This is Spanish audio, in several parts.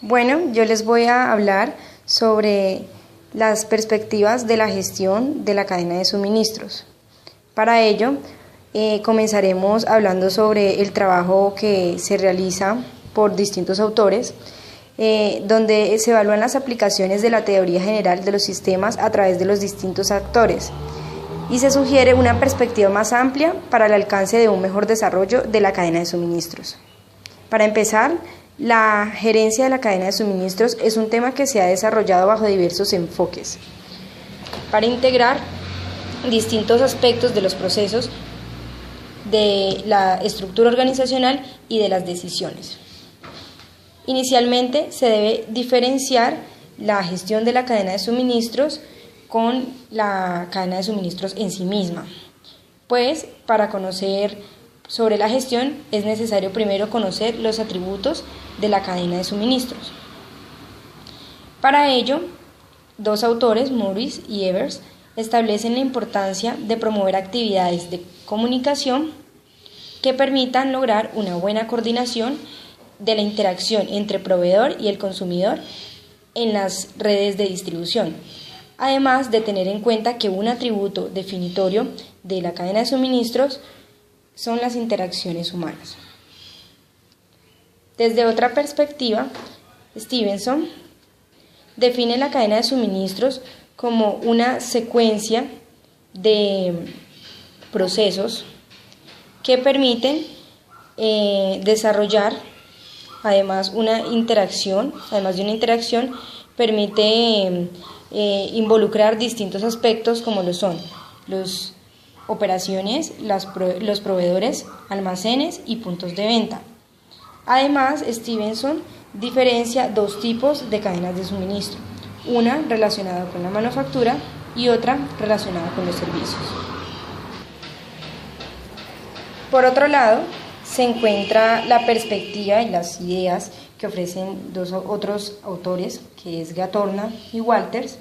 Bueno, yo les voy a hablar sobre las perspectivas de la gestión de la cadena de suministros. Para ello, comenzaremos hablando sobre el trabajo que se realiza por distintos autores, donde se evalúan las aplicaciones de la teoría general de los sistemas a través de los distintos actores y se sugiere una perspectiva más amplia para el alcance de un mejor desarrollo de la cadena de suministros. Para empezar, la gerencia de la cadena de suministros es un tema que se ha desarrollado bajo diversos enfoques para integrar distintos aspectos de los procesos, de la estructura organizacional y de las decisiones. Inicialmente se debe diferenciar la gestión de la cadena de suministros con la cadena de suministros en sí misma, pues para conocer sobre la gestión es necesario primero conocer los atributos de la cadena de suministros. Para ello, dos autores, Morris y Evers, establecen la importancia de promover actividades de comunicación que permitan lograr una buena coordinación de la interacción entre proveedor y el consumidor en las redes de distribución, además de tener en cuenta que un atributo definitorio de la cadena de suministros son las interacciones humanas. Desde otra perspectiva, Stevenson define la cadena de suministros como una secuencia de procesos que permiten desarrollar, además de una interacción, permite involucrar distintos aspectos como lo son las operaciones, los proveedores, almacenes y puntos de venta. Además, Stevenson diferencia dos tipos de cadenas de suministro, una relacionada con la manufactura y otra relacionada con los servicios. Por otro lado, se encuentra la perspectiva y las ideas que ofrecen dos otros autores, que es Gatorna y Walters,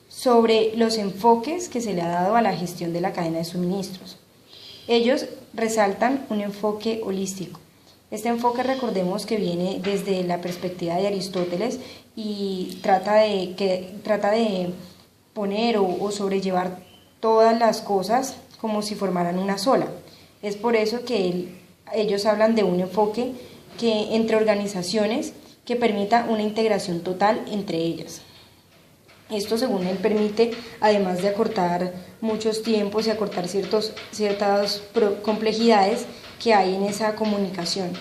sobre los enfoques que se le ha dado a la gestión de la cadena de suministros. Ellos resaltan un enfoque holístico. Este enfoque, recordemos que viene desde la perspectiva de Aristóteles y trata de poner o sobrellevar todas las cosas como si formaran una sola. Es por eso que ellos hablan de un enfoque que entre organizaciones que permita una integración total entre ellas. Esto, según él, permite, además de acortar muchos tiempos y acortar ciertas complejidades que hay en esa comunicación.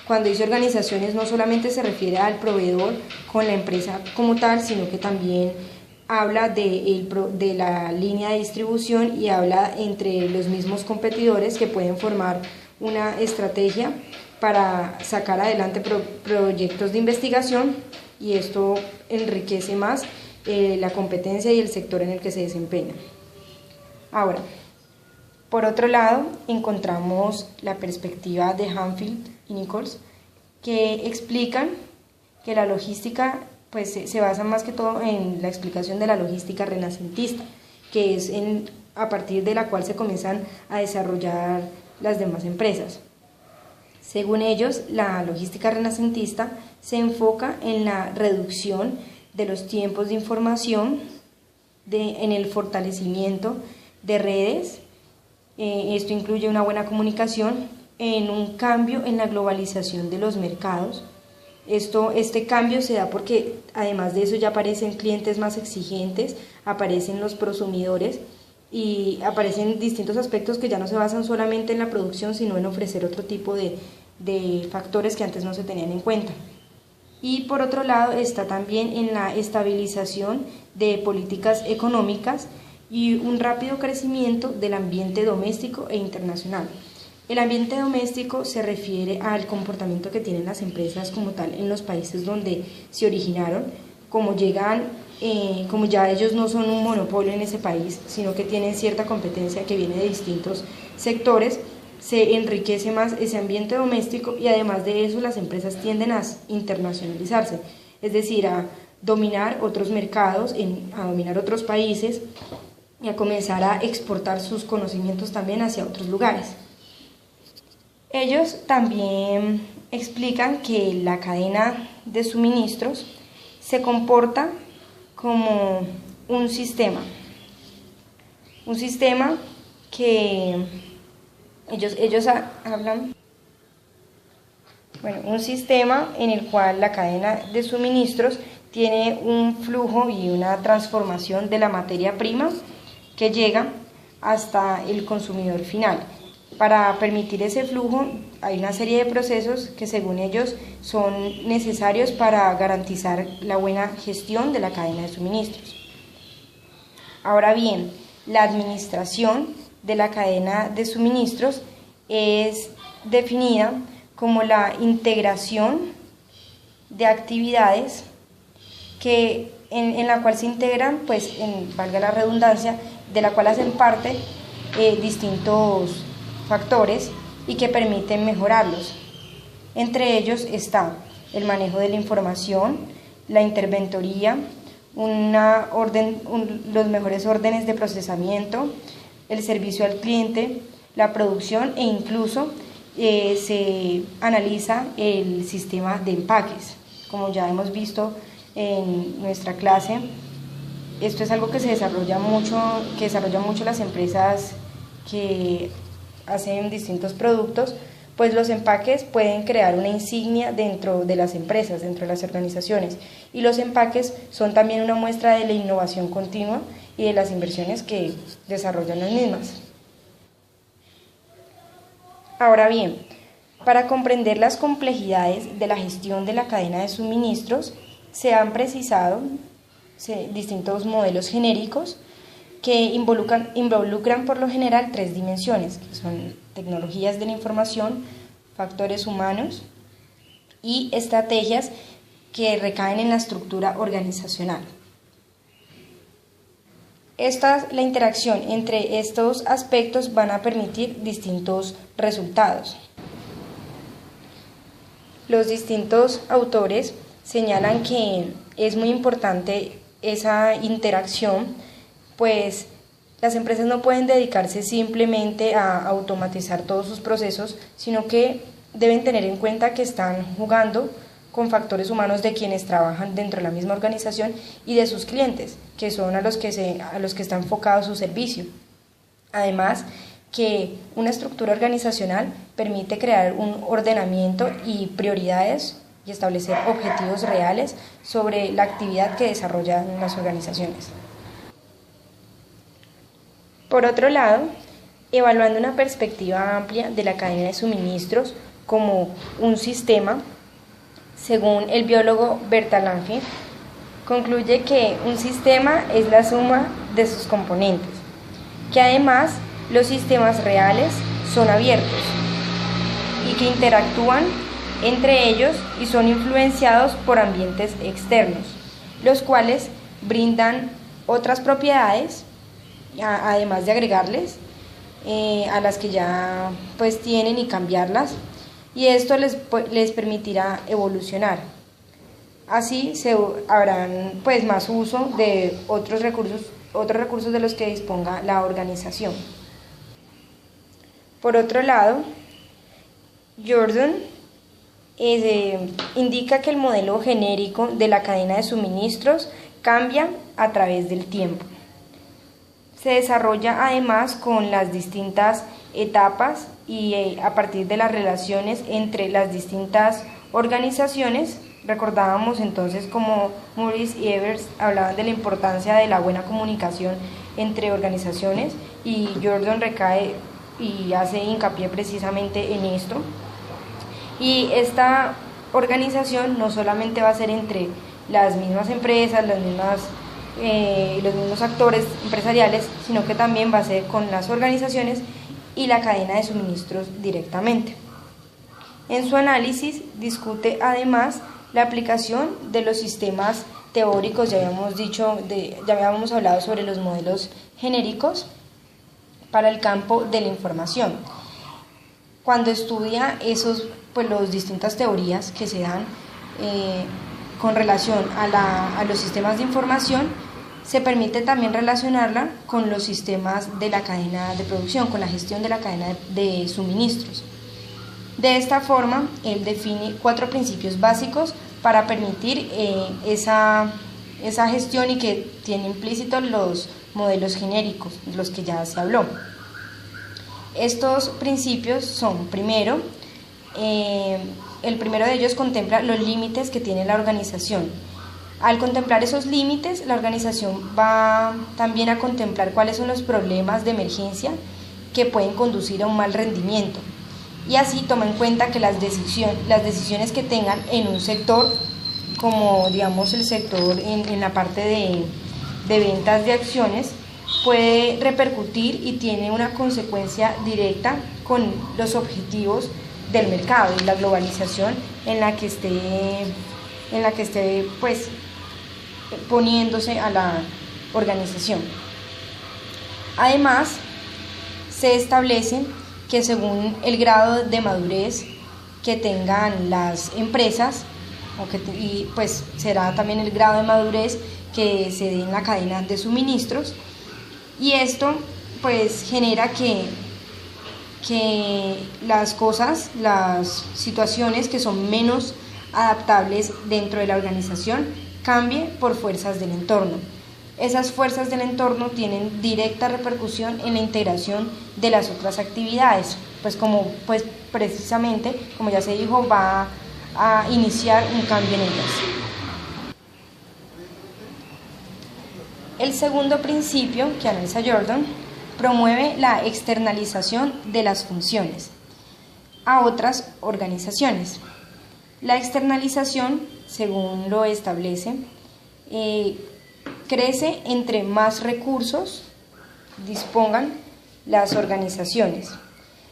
Cuando dice organizaciones, no solamente se refiere al proveedor con la empresa como tal, sino que también habla de la línea de distribución y habla entre los mismos competidores que pueden formar una estrategia para sacar adelante proyectos de investigación, y esto enriquece más la competencia y el sector en el que se desempeña. Ahora, por otro lado, encontramos la perspectiva de Hanfield y Nichols, que explican que la logística se basa más que todo en la explicación de la logística renacentista, que es a partir de la cual se comienzan a desarrollar las demás empresas. Según ellos, la logística renacentista se enfoca en la reducción de los tiempos de información, en el fortalecimiento de redes, esto incluye una buena comunicación, en un cambio en la globalización de los mercados. Este cambio se da porque además de eso ya aparecen clientes más exigentes, aparecen los prosumidores y aparecen distintos aspectos que ya no se basan solamente en la producción, sino en ofrecer otro tipo de factores que antes no se tenían en cuenta. Y por otro lado está también en la estabilización de políticas económicas y un rápido crecimiento del ambiente doméstico e internacional. El ambiente doméstico se refiere al comportamiento que tienen las empresas como tal en los países donde se originaron, como ya ellos no son un monopolio en ese país, sino que tienen cierta competencia que viene de distintos sectores, se enriquece más ese ambiente doméstico y además de eso las empresas tienden a internacionalizarse, es decir, a dominar otros mercados, a dominar otros países y a comenzar a exportar sus conocimientos también hacia otros lugares. Ellos también explican que la cadena de suministros se comporta como un sistema que ellos hablan, bueno, un sistema en el cual la cadena de suministros tiene un flujo y una transformación de la materia prima que llega hasta el consumidor final. Para permitir ese flujo hay una serie de procesos que según ellos son necesarios para garantizar la buena gestión de la cadena de suministros. Ahora bien, la administración de la cadena de suministros es definida como la integración de actividades en la cual se integran, pues, valga la redundancia, de la cual hacen parte distintos factores y que permiten mejorarlos. Entre ellos está el manejo de la información, la interventoría, los mejores órdenes de procesamiento, el servicio al cliente, la producción e incluso se analiza el sistema de empaques. Como ya hemos visto en nuestra clase, esto es algo que desarrollan mucho las empresas que hacen distintos productos, pues los empaques pueden crear una insignia dentro de las empresas, dentro de las organizaciones, y los empaques son también una muestra de la innovación continua y de las inversiones que desarrollan las mismas. Ahora bien, para comprender las complejidades de la gestión de la cadena de suministros, se han precisado distintos modelos genéricos que involucran por lo general 3 dimensiones, que son tecnologías de la información, factores humanos y estrategias que recaen en la estructura organizacional. La interacción entre estos aspectos van a permitir distintos resultados. Los distintos autores señalan que es muy importante esa interacción, pues las empresas no pueden dedicarse simplemente a automatizar todos sus procesos, sino que deben tener en cuenta que están jugando con factores humanos de quienes trabajan dentro de la misma organización y de sus clientes, que son a los que está enfocado su servicio. Además, que una estructura organizacional permite crear un ordenamiento y prioridades y establecer objetivos reales sobre la actividad que desarrollan las organizaciones. Por otro lado, evaluando una perspectiva amplia de la cadena de suministros como un sistema, según el biólogo Bertalanffy, concluye que un sistema es la suma de sus componentes, que además los sistemas reales son abiertos y que interactúan entre ellos y son influenciados por ambientes externos, los cuales brindan otras propiedades, además de agregarles a las que ya pues tienen y cambiarlas, y esto les permitirá evolucionar. Así habrán pues más uso de otros recursos de los que disponga la organización. Por otro lado, Jordan indica que el modelo genérico de la cadena de suministros cambia a través del tiempo. Se desarrolla además con las distintas etapas y a partir de las relaciones entre las distintas organizaciones. Recordábamos entonces como Morris y Evers hablaban de la importancia de la buena comunicación entre organizaciones, y Jordan recae y hace hincapié precisamente en esto. Y esta organización no solamente va a ser entre las mismas empresas, los mismos actores empresariales, sino que también va a ser con las organizaciones y la cadena de suministros directamente. En su análisis discute además la aplicación de los sistemas teóricos. Ya habíamos hablado sobre los modelos genéricos para el campo de la información. Cuando estudia las distintas teorías que se dan con relación a los sistemas de información, se permite también relacionarla con los sistemas de la cadena de producción, con la gestión de la cadena de suministros. De esta forma, él define 4 principios básicos para permitir esa gestión y que tiene implícitos los modelos genéricos, los que ya se habló. Estos principios son, primero, el primero de ellos contempla los límites que tiene la organización. Al contemplar esos límites, la organización va también a contemplar cuáles son los problemas de emergencia que pueden conducir a un mal rendimiento. Y así toma en cuenta que las decisiones que tengan en un sector, como digamos el sector en la parte de ventas de acciones, puede repercutir y tiene una consecuencia directa con los objetivos del mercado y la globalización en la que esté pues poniéndose a la organización. Además, se establece que según el grado de madurez que tengan las empresas, y pues será también el grado de madurez que se dé en la cadena de suministros, y esto pues genera que las situaciones que son menos adaptables dentro de la organización cambien por fuerzas del entorno. Esas fuerzas del entorno tienen directa repercusión en la integración de las otras actividades, pues precisamente, como ya se dijo, va a iniciar un cambio en ellas. El segundo principio que analiza Jordan promueve la externalización de las funciones a otras organizaciones. La externalización, según lo establece, crece entre más recursos dispongan las organizaciones.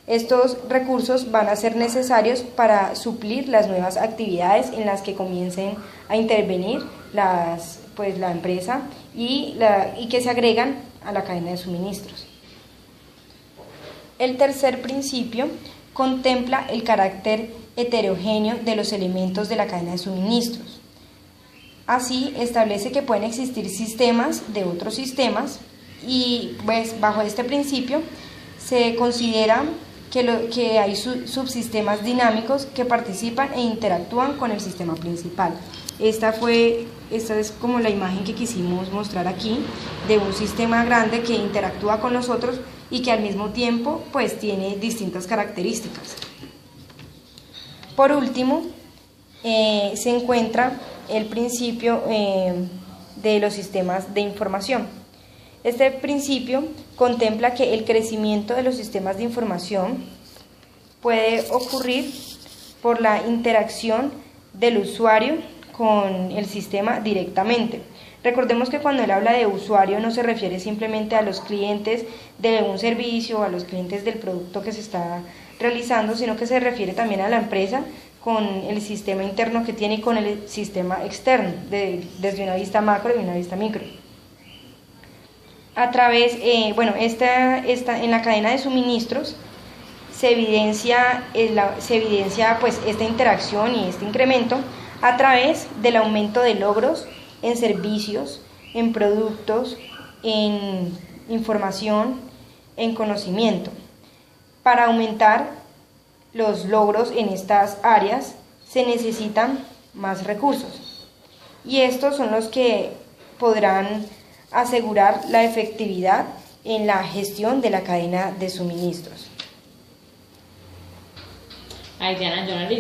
Estos recursos van a ser necesarios para suplir las nuevas actividades en las que comiencen a intervenir la empresa y que se agregan a la cadena de suministros. El tercer principio contempla el carácter heterogéneo de los elementos de la cadena de suministros. Así, establece que pueden existir sistemas de otros sistemas y pues bajo este principio se considera que hay subsistemas dinámicos que participan e interactúan con el sistema principal. Esta es como la imagen que quisimos mostrar aquí de un sistema grande que interactúa con los otros y que al mismo tiempo pues tiene distintas características. Por último, se encuentra el principio de los sistemas de información. Este principio contempla que el crecimiento de los sistemas de información puede ocurrir por la interacción del usuario con el sistema directamente. Recordemos que cuando él habla de usuario no se refiere simplemente a los clientes de un servicio o a los clientes del producto que se está realizando, sino que se refiere también a la empresa con el sistema interno que tiene y con el sistema externo, desde una vista macro y una vista micro. A través, en la cadena de suministros se evidencia pues esta interacción y este incremento a través del aumento de logros en servicios, en productos, en información, en conocimiento. Para aumentar los logros en estas áreas se necesitan más recursos y estos son los que podrán asegurar la efectividad en la gestión de la cadena de suministros.